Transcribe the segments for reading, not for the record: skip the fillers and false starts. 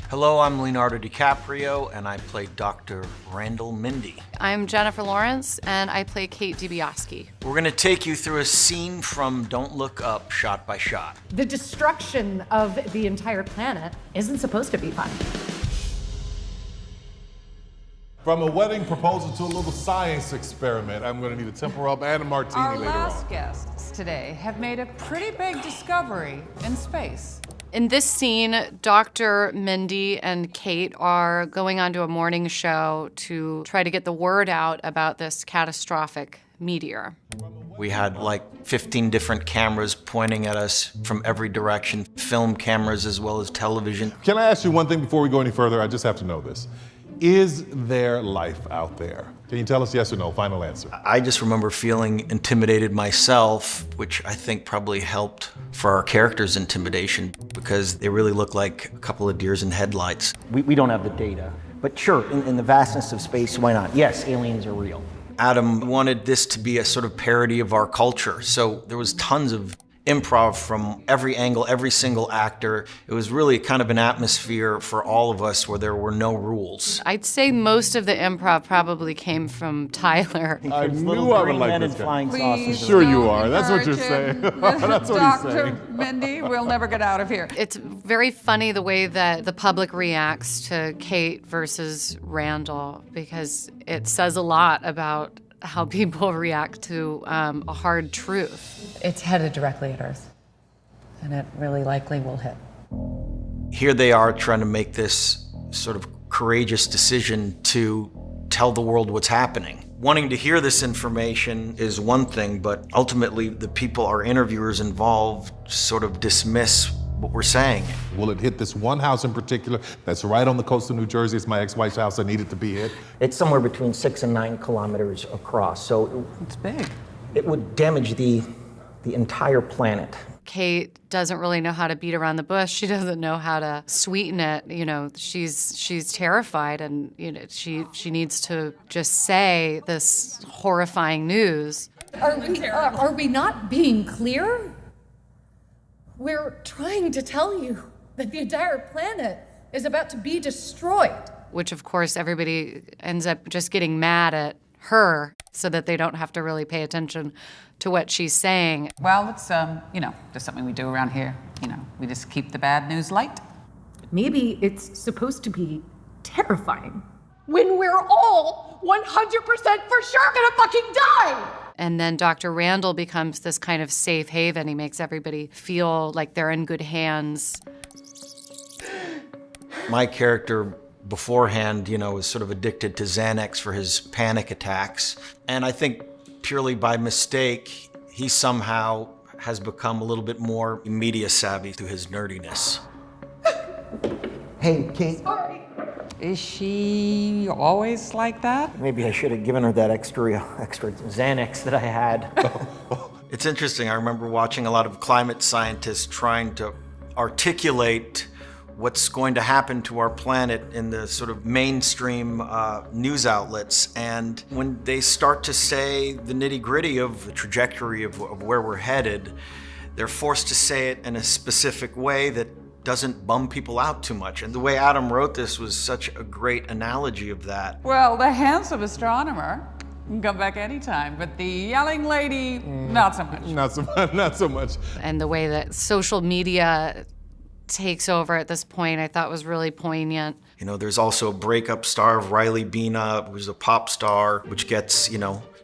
Hello, I'm Leonardo Di Caprio, and I play Dr. Randall Mindy. I'm Jennifer Lawrence, and I play Кейт Дибиаски. We're gonna take you through a scene from Don't Look Up, shot by shot. The destruction of the entire planet isn't supposed to be fun. From a wedding proposal to a little science experiment, I'm going to need a temper rub and a martini Our later last on. guests today have made a pretty big discovery in space. In this scene, Dr. Mindy and Kate are going onto a morning show to try to get the word out about this catastrophic meteor. We had like 15 different cameras pointing at us from every direction, film cameras as well as television. Can I ask you one thing before we go any further? I just have to know this. Is there life out there? Can you tell us yes or no? Final answer. I just remember feeling intimidated myself, which I think probably helped for our characters' intimidation because they really look like a couple of deers in headlights. We don't have the data, but sure, in the vastness of space, why not? Yes, aliens are real. Adam wanted this to be a sort of parody of our culture, so there was tons of improv from every angle, every single actor. It was really kind of an atmosphere for all of us where there were no rules. I'd say most of the improv probably came from Tyler. I There's knew little I would green like men this and guy. flying saucers. Sure you don't are. That's what you're encourage saying. him. That's what he's saying. Dr. Mindy, we'll never get out of here. It's very funny the way that the public reacts to Kate versus Randall because it says a lot about how people react to a hard truth. It's headed directly at Earth, and it really likely will hit. Here they are trying to make this sort of courageous decision to tell the world what's happening. Wanting to hear this information is one thing, but ultimately the people, our interviewers involved, sort of dismiss what we're saying. Will it hit this one house in particular that's right on the coast of New Jersey? It's my ex-wife's house. I need it to be hit. It's somewhere between 6 and 9 kilometers across, so It's big. it would damage the entire planet. Kate doesn't really know how to beat around the bush. She doesn't know how to sweeten it. You know, she's terrified, and you know she needs to just say this horrifying news. Are we not being clear? We're trying to tell you that the entire planet is about to be destroyed. Which, of course, everybody ends up just getting mad at her so that they don't have to really pay attention to what she's saying. Well, it's, just something we do around here. We just keep the bad news light. Maybe it's supposed to be terrifying. When we're all 100% for sure gonna fucking die! And then Dr. Randall becomes this kind of safe haven. He makes everybody feel like they're in good hands. My character beforehand, was sort of addicted to Xanax for his panic attacks. And I think purely by mistake, he somehow has become a little bit more media savvy through his nerdiness. Hey, Kate, Is she always like that? maybe I should have given her that extra Xanax that I had. It's interesting, I remember watching a lot of climate scientists trying to articulate what's going to happen to our planet in the sort of mainstream news outlets. And when they start to say the nitty-gritty of the trajectory of where we're headed, they're forced to say it in a specific way that doesn't bum people out too much. And the way Adam wrote this was such a great analogy of that. Well, the handsome astronomer can come back anytime, but the yelling lady, not so much. Not so much. And the way that social media takes over at this point, I thought was really poignant. There's also a breakup star of Riley Bina, who's a pop star, which gets,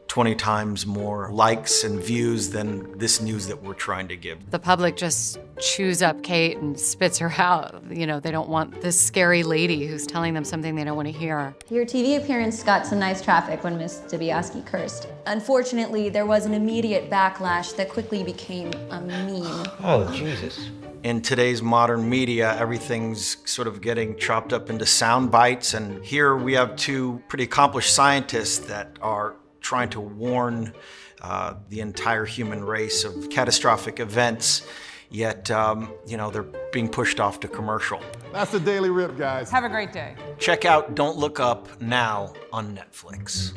20 times more likes and views than this news that we're trying to give. The public just chews up Kate and spits her out. They don't want this scary lady who's telling them something they don't want to hear. Your TV appearance got some nice traffic when Miss Dibbiaski cursed. Unfortunately, there was an immediate backlash that quickly became a meme. Oh, Jesus. In today's modern media, everything's sort of getting chopped up into sound bites, and here we have two pretty accomplished scientists that are trying to warn the entire human race of catastrophic events, yet, they're being pushed off to commercial. That's the Daily Rip, guys. Have a great day. Check out Don't Look Up now on Netflix.